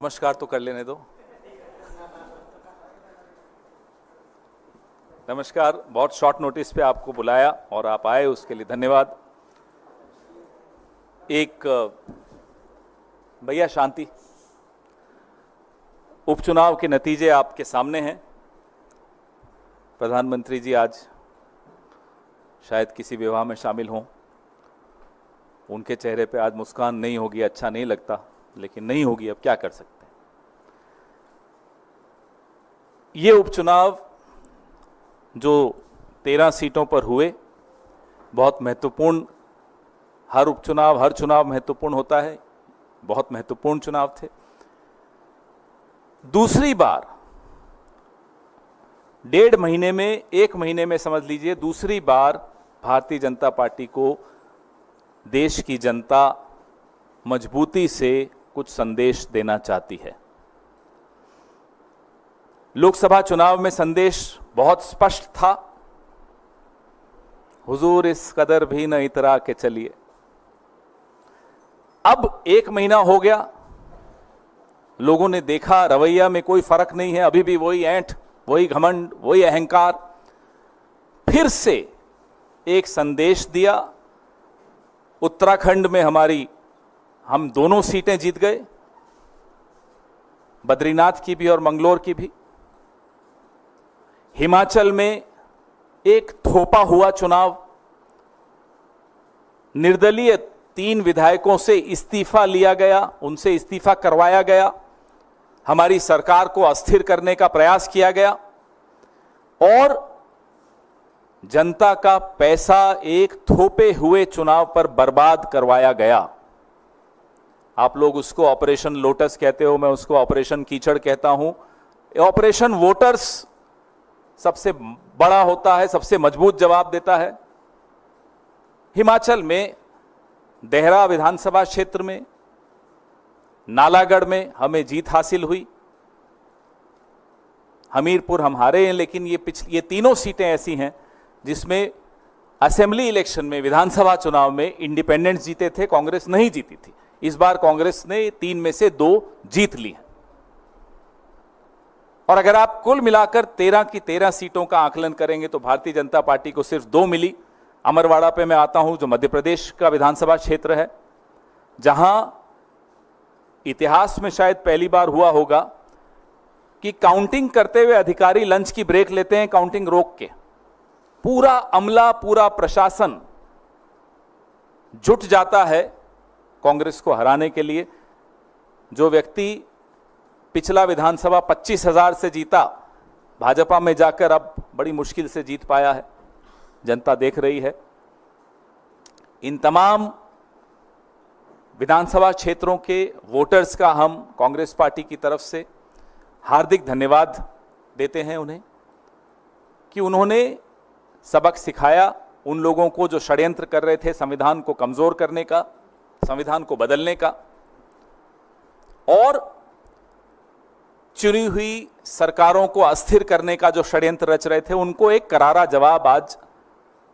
नमस्कार तो कर लेने दो। नमस्कार, बहुत शॉर्ट नोटिस पे आपको बुलाया और आप आए, उसके लिए धन्यवाद। एक भैया शांति, उपचुनाव के नतीजे आपके सामने हैं। प्रधानमंत्री जी आज शायद किसी विवाह में शामिल हों, उनके चेहरे पे आज मुस्कान नहीं होगी, अच्छा नहीं लगता, लेकिन नहीं होगी, अब क्या कर सकते हैं। ये उपचुनाव जो 13 सीटों पर हुए, बहुत महत्वपूर्ण, हर उपचुनाव हर चुनाव महत्वपूर्ण होता है, बहुत महत्वपूर्ण चुनाव थे। दूसरी बार 1.5 महीने में, 1 महीने में समझ लीजिए, दूसरी बार भारतीय जनता पार्टी को देश की जनता मजबूती से कुछ संदेश देना चाहती है। लोकसभा चुनाव में संदेश बहुत स्पष्ट था, हुजूर इस कदर भी न इतरा के चलिए। अब 1 महीना हो गया, लोगों ने देखा रवैया में कोई फर्क नहीं है, अभी भी वही ऐंठ, वही घमंड, वही अहंकार। फिर से एक संदेश दिया। उत्तराखंड में हम दोनों सीटें जीत गए, बद्रीनाथ की भी और मंगलोर की भी। हिमाचल में एक थोपा हुआ चुनाव, निर्दलीय 3 विधायकों से इस्तीफा लिया गया, उनसे इस्तीफा करवाया गया, हमारी सरकार को अस्थिर करने का प्रयास किया गया और जनता का पैसा एक थोपे हुए चुनाव पर बर्बाद करवाया गया। आप लोग उसको ऑपरेशन लोटस कहते हो, मैं उसको ऑपरेशन कीचड़ कहता हूं। ऑपरेशन वोटर्स सबसे बड़ा होता है, सबसे मजबूत जवाब देता है। हिमाचल में देहरा विधानसभा क्षेत्र में, नालागढ़ में हमें जीत हासिल हुई, हमीरपुर हम हारे हैं, लेकिन ये तीनों सीटें ऐसी हैं जिसमें असेंबली इलेक्शन में, विधानसभा चुनाव में इंडिपेंडेंट्स जीते थे, कांग्रेस नहीं जीती थी। इस बार कांग्रेस ने 3 में से 2 जीत ली हैं। और अगर आप कुल मिलाकर 13 की 13 सीटों का आकलन करेंगे तो भारतीय जनता पार्टी को सिर्फ 2 मिली। अमरवाड़ा पे मैं आता हूं, जो मध्य प्रदेश का विधानसभा क्षेत्र है, जहां इतिहास में शायद पहली बार हुआ होगा कि काउंटिंग करते हुए अधिकारी लंच की ब्रेक लेते हैं, काउंटिंग रोक के। पूरा अमला, पूरा प्रशासन जुट जाता है कांग्रेस को हराने के लिए। जो व्यक्ति पिछला विधानसभा 25,000 से जीता, भाजपा में जाकर अब बड़ी मुश्किल से जीत पाया है, जनता देख रही है। इन तमाम विधानसभा क्षेत्रों के वोटर्स का हम कांग्रेस पार्टी की तरफ से हार्दिक धन्यवाद देते हैं उन्हें, कि उन्होंने सबक सिखाया उन लोगों को जो षड्यंत्र कर रहे थे संविधान को कमजोर करने का, संविधान को बदलने का, और चुनी हुई सरकारों को अस्थिर करने का जो षड्यंत्र रच रहे थे, उनको एक करारा जवाब आज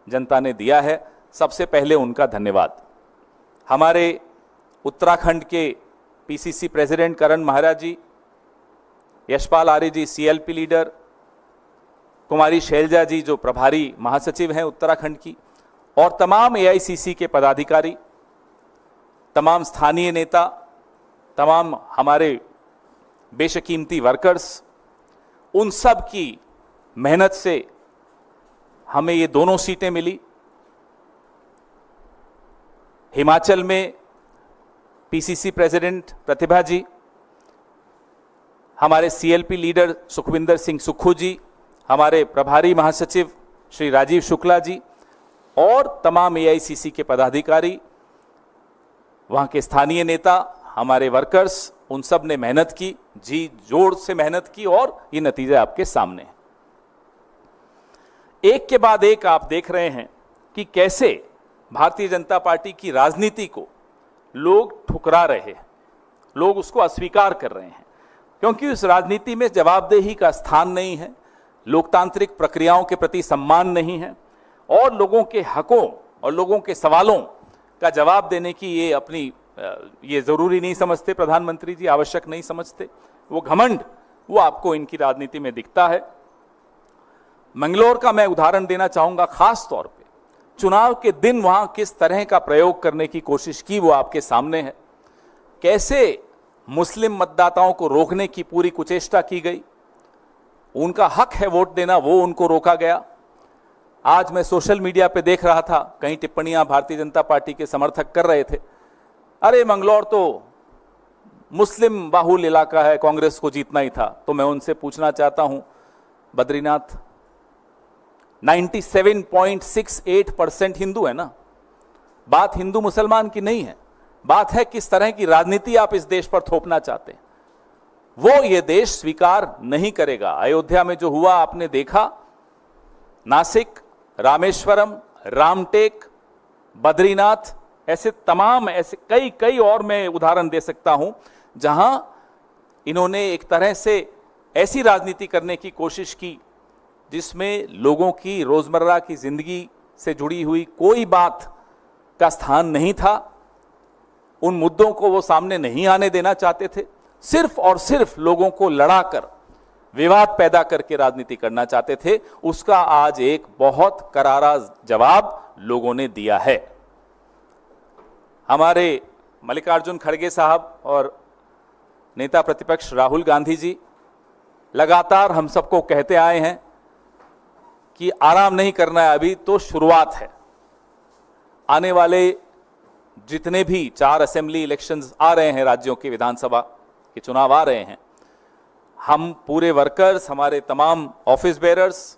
जनता ने दिया है। सबसे पहले उनका धन्यवाद। हमारे उत्तराखंड के पीसीसी प्रेसिडेंट करण महाराज जी, यशपाल आर्य जी सीएलपी लीडर, कुमारी शैलजा जी जो प्रभारी महासचिव हैं उत्तराखंड की, और तमाम एआईसीसी के पदाधिकारी, तमाम स्थानीय नेता, तमाम हमारे बेशकीमती वर्कर्स, उन सब की मेहनत से हमें ये दोनों सीटें मिली। हिमाचल में पीसीसी प्रेसिडेंट प्रतिभा जी, हमारे सीएलपी लीडर सुखविंदर सिंह सुक्खू जी, हमारे प्रभारी महासचिव श्री राजीव शुक्ला जी और तमाम एआईसीसी के पदाधिकारी, वहां के स्थानीय नेता, हमारे वर्कर्स, उन सब ने मेहनत की, जी जोर से मेहनत की, और ये नतीजे आपके सामने हैं। एक के बाद एक आप देख रहे हैं कि कैसे भारतीय जनता पार्टी की राजनीति को लोग ठुकरा रहे हैं, लोग उसको अस्वीकार कर रहे हैं, क्योंकि उस राजनीति में जवाबदेही का स्थान नहीं है, लोकतांत्रिक प्रक्रियाओं के प्रति सम्मान नहीं है, और लोगों के हकों और लोगों के सवालों का जवाब देने की ये अपनी ये जरूरी नहीं समझते प्रधानमंत्री जी, आवश्यक नहीं समझते, वो घमंड वो आपको इनकी राजनीति में दिखता है। मंगलौर का मैं उदाहरण देना चाहूंगा, खास तौर पे चुनाव के दिन वहां किस तरह का प्रयोग करने की कोशिश की वो आपके सामने है। कैसे मुस्लिम मतदाताओं को रोकने की पूरी कुचेष्टा की गई, उनका हक है वोट देना, वो उनको रोका गया। आज मैं सोशल मीडिया पे देख रहा था, कई टिप्पणियां भारतीय जनता पार्टी के समर्थक कर रहे थे, अरे मंगलौर तो मुस्लिम बाहुल इलाका है, कांग्रेस को जीतना ही था। तो मैं उनसे पूछना चाहता हूं, बद्रीनाथ 97.68% हिंदू है ना, बात हिंदू मुसलमान की नहीं है, बात है किस तरह की राजनीति आप इस देश पर थोपना चाहते हैं। वो ये देश स्वीकार नहीं करेगा। अयोध्या में जो हुआ आपने देखा, नासिक, रामेश्वरम, रामटेक, बद्रीनाथ, ऐसे तमाम ऐसे कई कई और मैं उदाहरण दे सकता हूं जहां इन्होंने एक तरह से ऐसी राजनीति करने की कोशिश की जिसमें लोगों की रोजमर्रा की जिंदगी से जुड़ी हुई कोई बात का स्थान नहीं था। उन मुद्दों को वो सामने नहीं आने देना चाहते थे, सिर्फ और सिर्फ लोगों को लड़ाकर, विवाद पैदा करके राजनीति करना चाहते थे। उसका आज एक बहुत करारा जवाब लोगों ने दिया है। हमारे मल्लिकार्जुन खड़गे साहब और नेता प्रतिपक्ष राहुल गांधी जी लगातार हम सबको कहते आए हैं कि आराम नहीं करना है, अभी तो शुरुआत है। आने वाले जितने भी 4 असेंबली इलेक्शंस आ रहे हैं, राज्यों के विधानसभा के चुनाव आ रहे हैं, हम पूरे वर्कर्स, हमारे तमाम ऑफिस बेरर्स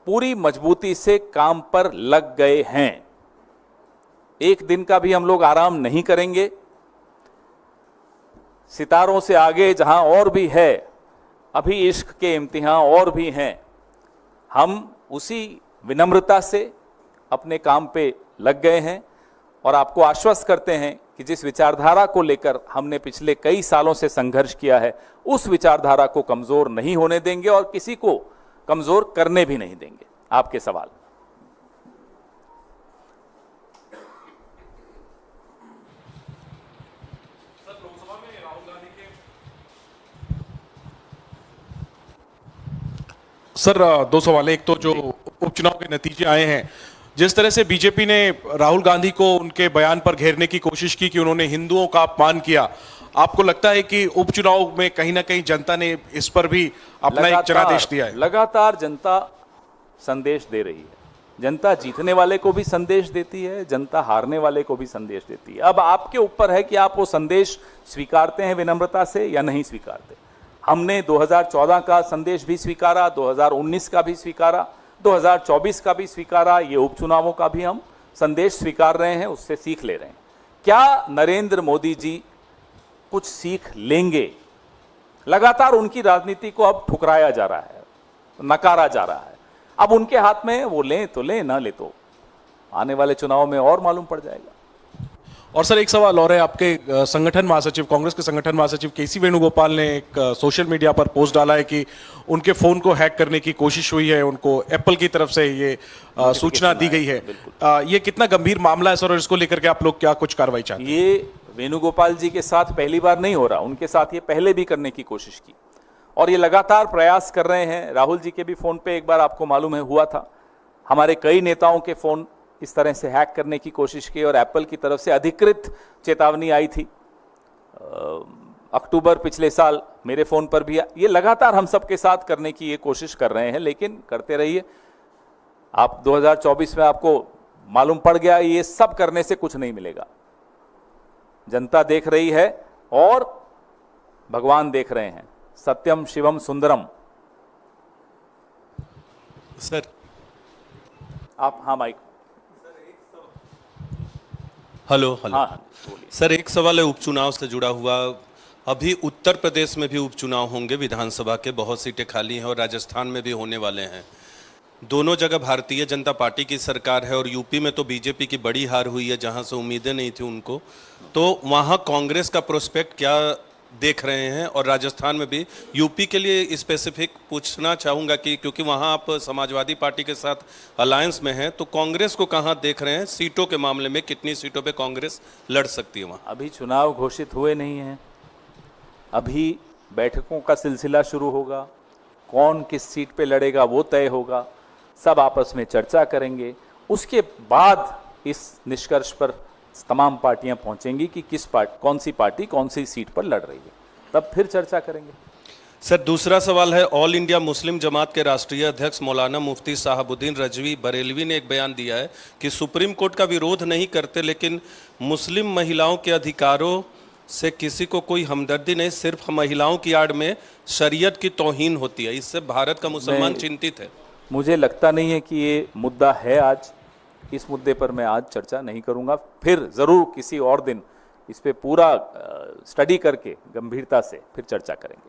पूरी मजबूती से काम पर लग गए हैं। एक दिन का भी हम लोग आराम नहीं करेंगे। सितारों से आगे जहां और भी है, अभी इश्क के इम्तिहान और भी हैं, हम उसी विनम्रता से अपने काम पे लग गए हैं और आपको आश्वस्त करते हैं कि जिस विचारधारा को लेकर हमने पिछले कई सालों से संघर्ष किया है, उस विचारधारा को कमजोर नहीं होने देंगे और किसी को कमजोर करने भी नहीं देंगे। आपके सवाल। सर 2 सवाल। एक तो जो उपचुनाव के नतीजे आए हैं, जिस तरह से बीजेपी ने राहुल गांधी को उनके बयान पर घेरने की कोशिश की कि उन्होंने हिंदुओं का अपमान किया, आपको लगता है कि उपचुनाव में कहीं ना कहीं जनता ने इस पर भी अपना एक जनादेश दिया है? लगातार जनता संदेश दे रही है। जनता जीतने वाले को भी संदेश देती है, जनता हारने वाले को भी संदेश देती है। अब आपके ऊपर है कि आप वो संदेश स्वीकारते हैं विनम्रता से या नहीं स्वीकारते। हमने 2014 का संदेश भी स्वीकारा, 2019 का भी स्वीकारा, 2024 का भी स्वीकारा, ये उपचुनावों का भी हम संदेश स्वीकार रहे हैं, उससे सीख ले रहे हैं। क्या नरेंद्र मोदी जी कुछ सीख लेंगे? लगातार उनकी राजनीति को अब ठुकराया जा रहा है, नकारा जा रहा है। अब उनके हाथ में, वो लें तो लें, ना ले तो आने वाले चुनाव में और मालूम पड़ जाएगा। और सर एक सवाल और है, आपके संगठन महासचिव, कांग्रेस के संगठन महासचिव केसी वेणुगोपाल ने एक सोशल मीडिया पर पोस्ट डाला है कि उनके फोन को हैक करने की कोशिश हुई है, उनको एप्पल की तरफ से ये सूचना दी गई है। ये कितना गंभीर मामला है सर, और इसको लेकर के आप लोग क्या कुछ कार्रवाई चाहते हैं? ये वेणुगोपाल जी के साथ पहली बार नहीं हो रहा, उनके साथ ये पहले भी करने की कोशिश की और ये लगातार प्रयास कर रहे हैं। राहुल जी के भी फोन पे एक बार आपको मालूम है हुआ था। हमारे कई नेताओं के फोन इस तरह से हैक करने की कोशिश की और एप्पल की तरफ से अधिकृत चेतावनी आई थी अक्टूबर पिछले साल। मेरे फोन पर भी ये लगातार हम सबके साथ करने की ये कोशिश कर रहे हैं, लेकिन करते रहिए। आप 2024 में आपको मालूम पड़ गया, ये सब करने से कुछ नहीं मिलेगा। जनता देख रही है और भगवान देख रहे हैं। सत्यम शिवम सुंदरम। सर आप, हाँ माइक। Hello hello. हाँ, सर एक सवाल है उपचुनाव से जुड़ा हुआ। अभी उत्तर प्रदेश में भी उपचुनाव होंगे, विधानसभा के बहुत सीटें खाली हैं और राजस्थान में भी होने वाले हैं। दोनों जगह भारतीय जनता पार्टी की सरकार है और यूपी में तो बीजेपी की बड़ी हार हुई है, जहां से उम्मीदें नहीं थी उनको। तो वहां कांग्रेस का प्रोस्पेक्ट क्या देख रहे हैं, और राजस्थान में भी। यूपी के लिए स्पेसिफिक पूछना चाहूँगा कि क्योंकि वहाँ आप समाजवादी पार्टी के साथ अलायंस में हैं, तो कांग्रेस को कहाँ देख रहे हैं सीटों के मामले में? कितनी सीटों पे कांग्रेस लड़ सकती है वहाँ? अभी चुनाव घोषित हुए नहीं हैं, अभी बैठकों का सिलसिला शुरू होगा, कौन किस सीट पे लड़ेगा वो तय होगा, सब आपस में चर्चा करेंगे, उसके बाद इस निष्कर्ष पर तमाम पार्टियां पहुंचेंगी कि कौन सी पार्टी कौन सी सीट पर लड़ रही है, तब फिर चर्चा करेंगे। सर, दूसरा सवाल है, ऑल इंडिया मुस्लिम जमात के राष्ट्रीय अध्यक्ष मौलाना मुफ्ती साहबुद्दीन रजवी बरेलवी ने एक बयान दिया है कि सुप्रीम कोर्ट का विरोध नहीं करते, लेकिन मुस्लिम महिलाओं के अधिकारों से किसी को कोई हमदर्दी नहीं, सिर्फ महिलाओं की आड़ में शरीयत की तौहीन होती है। इससे भारत का मुसलमान चिंतित है। मुझे लगता नहीं है कि ये मुद्दा है आज, इस मुद्दे पर मैं आज चर्चा नहीं करूंगा, फिर ज़रूर किसी और दिन इस पे पूरा स्टडी करके गंभीरता से फिर चर्चा करेंगे।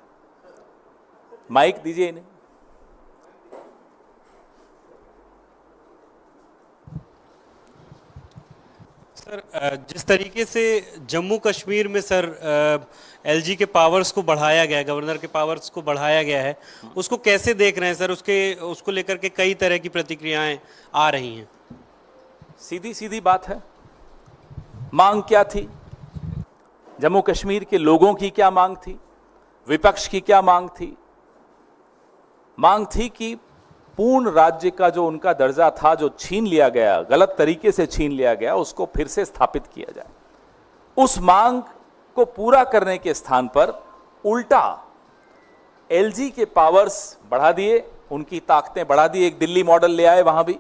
माइक दीजिए इन्हें। सर, जिस तरीके से जम्मू कश्मीर में सर एलजी के पावर्स को बढ़ाया गया है, गवर्नर के पावर्स को बढ़ाया गया है, उसको कैसे देख रहे हैं सर? उसको लेकर के कई तरह की प्रतिक्रियाएं आ रही हैं। सीधी सीधी बात है, मांग क्या थी, जम्मू कश्मीर के लोगों की क्या मांग थी, विपक्ष की क्या मांग थी? मांग थी कि पूर्ण राज्य का जो उनका दर्जा था, जो छीन लिया गया, गलत तरीके से छीन लिया गया, उसको फिर से स्थापित किया जाए। उस मांग को पूरा करने के स्थान पर उल्टा एलजी के पावर्स बढ़ा दिए, उनकी ताकतें बढ़ा दी, एक दिल्ली मॉडल ले आए वहां भी,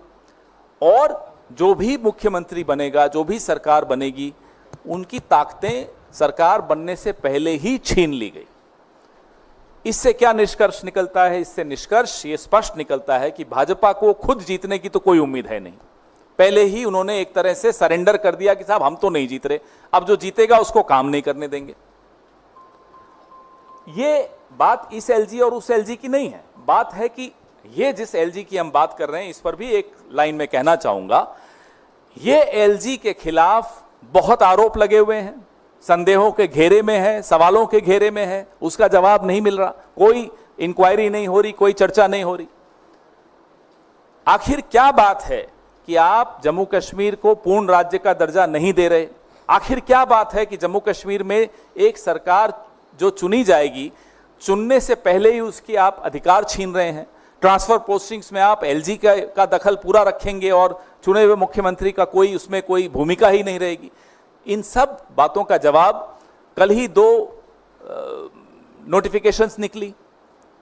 और जो भी मुख्यमंत्री बनेगा, जो भी सरकार बनेगी, उनकी ताकतें सरकार बनने से पहले ही छीन ली गई। इससे क्या निष्कर्ष निकलता है? इससे निष्कर्ष ये स्पष्ट निकलता है कि भाजपा को खुद जीतने की तो कोई उम्मीद है नहीं। पहले ही उन्होंने एक तरह से सरेंडर कर दिया कि साहब हम तो नहीं जीत रहे, अब जो जीतेगा उसको काम नहीं करने देंगे। ये बात इस एलजी और उस एलजी की नहीं है, बात है कि ये जिस एलजी की हम बात कर रहे हैं, इस पर भी एक लाइन में कहना चाहूंगा, ये एलजी के खिलाफ बहुत आरोप लगे हुए हैं, संदेहों के घेरे में है, सवालों के घेरे में है, उसका जवाब नहीं मिल रहा, कोई इंक्वायरी नहीं हो रही, कोई चर्चा नहीं हो रही। आखिर क्या बात है कि आप जम्मू कश्मीर को पूर्ण राज्य का दर्जा नहीं दे रहे? आखिर क्या बात है कि जम्मू कश्मीर में एक सरकार जो चुनी जाएगी, चुनने से पहले ही उसकी आप अधिकार छीन रहे हैं? ट्रांसफर पोस्टिंग्स में आप एलजी का दखल पूरा रखेंगे और चुने हुए मुख्यमंत्री का उसमें कोई भूमिका ही नहीं रहेगी। इन सब बातों का जवाब कल ही 2 नोटिफिकेशंस निकली,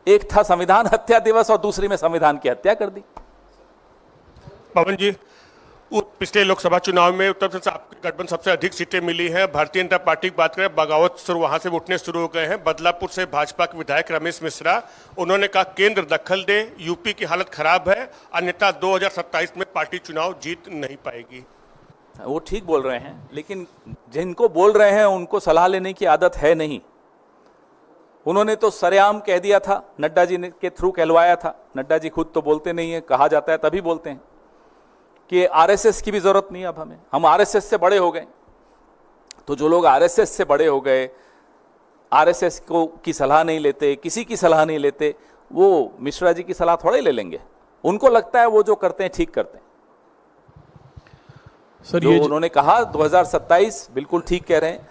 एक था संविधान हत्या दिवस और दूसरी में संविधान की हत्या कर दी। पवन जी, पिछले लोकसभा चुनाव में उत्तर प्रदेश आपके गठबंधन सबसे अधिक सीटें मिली हैं। भारतीय जनता पार्टी की बात करें, बगावत शुरू वहां से उठने शुरू हो गए हैं। बदलापुर से भाजपा के विधायक रमेश मिश्रा, उन्होंने कहा केंद्र दखल दे, यूपी की हालत खराब है, अन्यथा 2027 में पार्टी चुनाव जीत नहीं पाएगी। वो ठीक बोल रहे हैं, लेकिन जिनको बोल रहे हैं उनको सलाह लेने की आदत है नहीं। उन्होंने तो सरेआम कह दिया था, नड्डा जी ने के थ्रू कहलवाया था। नड्डा जी खुद तो बोलते नहीं है, कहा जाता है तभी बोलते हैं कि आरएसएस की भी जरूरत नहीं, अब हम आरएसएस से बड़े हो गए। तो जो लोग आरएसएस से बड़े हो गए, आरएसएस की सलाह नहीं लेते, किसी की सलाह नहीं लेते, वो मिश्रा जी की सलाह थोड़ा ही ले लेंगे। उनको लगता है वो जो करते हैं ठीक करते हैं। सर, जो उन्होंने कहा 2027 बिल्कुल ठीक कह रहे हैं।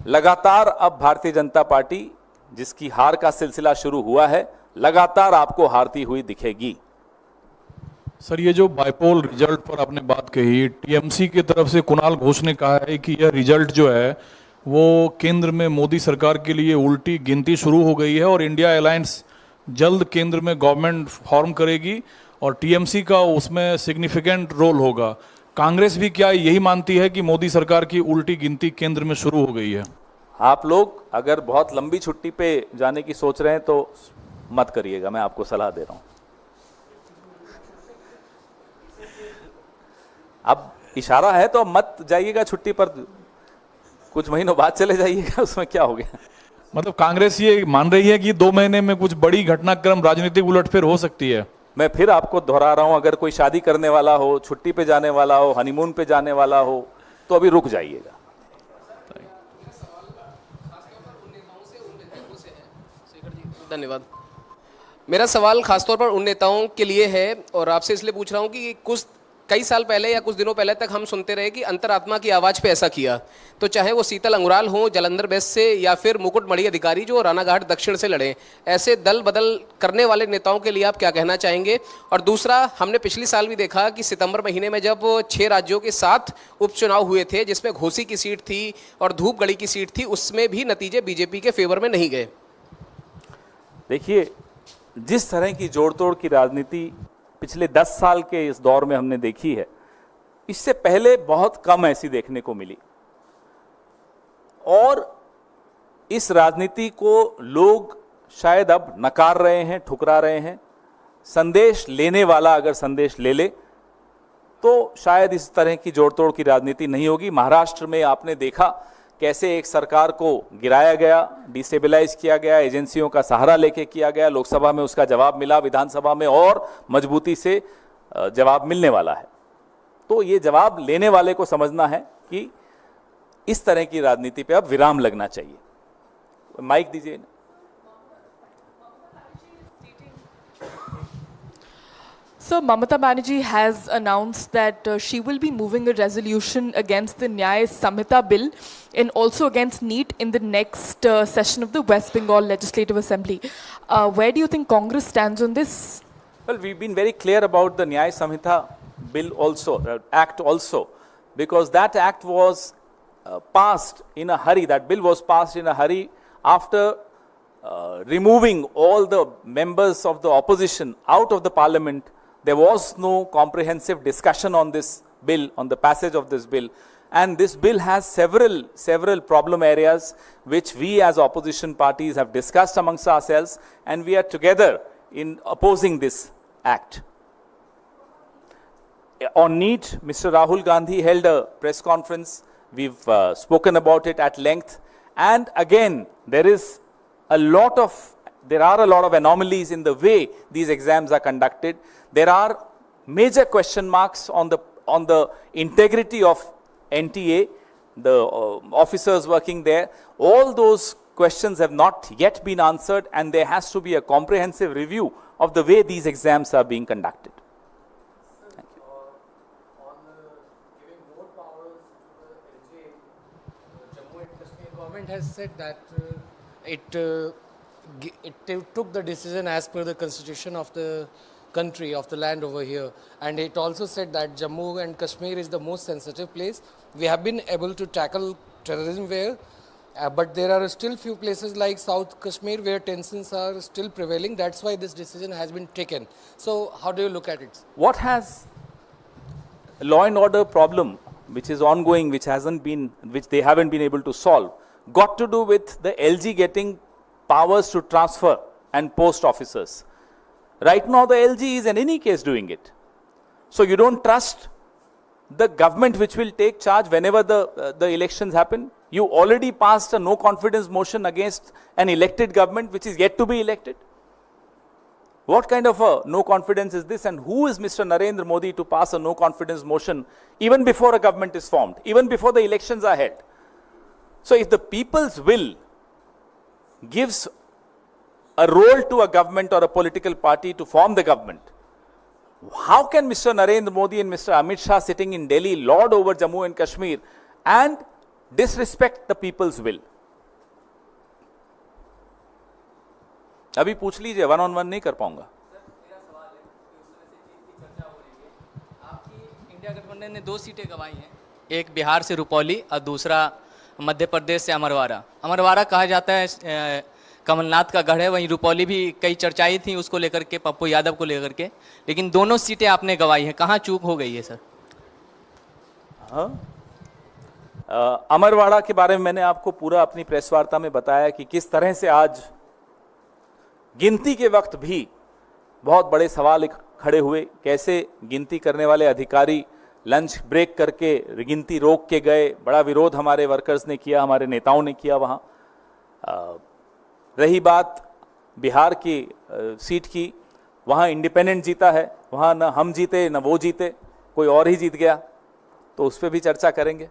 लगातार अब भारतीय जनता पार्टी, जिसकी हार का सिलसिला शुरू हुआ है, लगातार आपको हारती हुई दिखेगी। सर, ये जो बाइपोल रिजल्ट पर आपने बात कही, टीएमसी की तरफ से कुणाल घोष ने कहा है कि यह रिजल्ट जो है वो केंद्र में मोदी सरकार के लिए उल्टी गिनती शुरू हो गई है और इंडिया अलायंस जल्द केंद्र में गवर्नमेंट फॉर्म करेगी और टीएमसी का उसमें सिग्निफिकेंट रोल होगा। कांग्रेस भी क्या यही मानती है कि मोदी सरकार की उल्टी गिनती केंद्र में शुरू हो गई है? आप लोग अगर बहुत लंबी छुट्टी पे जाने की सोच रहे हैं तो मत करिएगा, मैं आपको सलाह दे रहा हूं। अब इशारा है तो मत जाइएगा छुट्टी पर, कुछ महीनों बाद चले जाइएगा, उसमें क्या हो गया? मतलब कांग्रेस ये मान रही है कि 2 महीने में कुछ बड़ी घटनाक्रम, राजनीतिक उलटफेर हो सकती है। मैं फिर आपको दोहरा रहा हूं, अगर कोई शादी करने वाला हो, छुट्टी पे जाने वाला हो, हनीमून पे जाने वाला हो, तो अभी रुक जाइएगा। धन्यवाद। मेरा सवाल खासतौर पर उन नेताओं के लिए है और आपसे इसलिए पूछ रहा हूं कि कई साल पहले या कुछ दिनों पहले तक हम सुनते रहे कि अंतरात्मा की आवाज़ पे ऐसा किया, तो चाहे वो शीतल अंगुराल हो जलंधर वेस्ट से या फिर मुकुटमणि अधिकारी जो रानाघाट दक्षिण से लड़े, ऐसे दल बदल करने वाले नेताओं के लिए आप क्या कहना चाहेंगे? और दूसरा, हमने पिछली साल भी देखा कि सितंबर महीने में जब 6 राज्यों के 7 उपचुनाव हुए थे जिसमें घोसी की सीट थी और धूपगढ़ी की सीट थी, उसमें भी नतीजे बीजेपी के फेवर में नहीं गए। देखिए, जिस तरह की जोड़ तोड़ की राजनीति पिछले 10 साल के इस दौर में हमने देखी है, इससे पहले बहुत कम ऐसी देखने को मिली। और इस राजनीति को लोग शायद अब नकार रहे हैं, ठुकरा रहे हैं। संदेश लेने वाला अगर संदेश ले ले तो शायद इस तरह की जोड़ तोड़ की राजनीति नहीं होगी। महाराष्ट्र में आपने देखा कैसे एक सरकार को गिराया गया, डिस्टेबलाइज किया गया, एजेंसियों का सहारा लेके किया गया। लोकसभा में उसका जवाब मिला, विधानसभा में और मजबूती से जवाब मिलने वाला है। तो ये जवाब लेने वाले को समझना है कि इस तरह की राजनीति पे अब विराम लगना चाहिए। माइक दीजिए। So Mamata Banerjee has announced that she will be moving a resolution against the Nyaya Samhita bill and also against NEET in the next session of the West Bengal Legislative Assembly. Where do you think Congress stands on this? Well, we've been very clear about the Nyaya Samhita bill also, act also, because that act was passed in a hurry. That bill was passed in a hurry after removing all the members of the opposition out of the parliament. There was no comprehensive discussion on this bill, on the passage of this bill. And this bill has several problem areas which we as opposition parties have discussed amongst ourselves, and we are together in opposing this act. On NEET, Mr. Rahul Gandhi held a press conference. We've spoken about it at length. And again, there are a lot of anomalies in the way these exams are conducted. There are major question marks on the integrity of NTA, the officers working there. All those questions have not yet been answered, and there has to be a comprehensive review of the way these exams are being conducted. Thank you. On giving more powers to the LJ, Jammu and Kashmir government has said that it took the decision as per the constitution of the country, of the land over here, and it also said that Jammu and Kashmir is the most sensitive place. We have been able to tackle terrorism there, but there are still few places like South Kashmir where tensions are still prevailing. That's why this decision has been taken. So how do you look at it? What has law and order problem which is ongoing, which they haven't been able to solve, got to do with the LG getting powers to transfer and post officers? Right now the LG is in any case doing it. So you don't trust the government which will take charge whenever the elections happen? You already passed a no confidence motion against an elected government which is yet to be elected. What kind of a no confidence is this, and who is Mr. Narendra Modi to pass a no confidence motion even before a government is formed, even before the elections are held? So if the people's will gives a role to a government or a political party to form the government, how can Mr. Narendra Modi and Mr. Amit Shah sitting in Delhi lord over Jammu and Kashmir and disrespect the people's will? अभी पूछ लीजिए, 1-on-1 नहीं कर पाऊंगा। आपकी India गठबंधन ने 2 सीटें गंवाई हैं, एक बिहार से रुपौली और दूसरा मध्य प्रदेश से अमरवाड़ा। अमरवाड़ा कहा जाता है कमलनाथ का गढ़ है, वहीं रुपौली भी कई चर्चाएं थी उसको लेकर के, पप्पू यादव को लेकर के, लेकिन दोनों सीटें आपने गंवाई हैं। कहाँ चूक हो गई है सर? अमरवाड़ा के बारे में मैंने आपको पूरा अपनी प्रेस वार्ता में बताया कि किस तरह से आज गिनती के वक्त भी बहुत बड़े सवाल खड़े हुए। कैसे गिनती करने वाले अधिकारी लंच ब्रेक करके गिनती रोक के गए। बड़ा विरोध हमारे वर्कर्स ने किया, हमारे नेताओं ने किया वहाँ। रही बात बिहार की सीट की, वहाँ इंडिपेंडेंट जीता है, वहाँ न हम जीते न वो जीते, कोई और ही जीत गया, तो उस पर भी चर्चा करेंगे।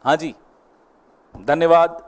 हाँ जी, धन्यवाद।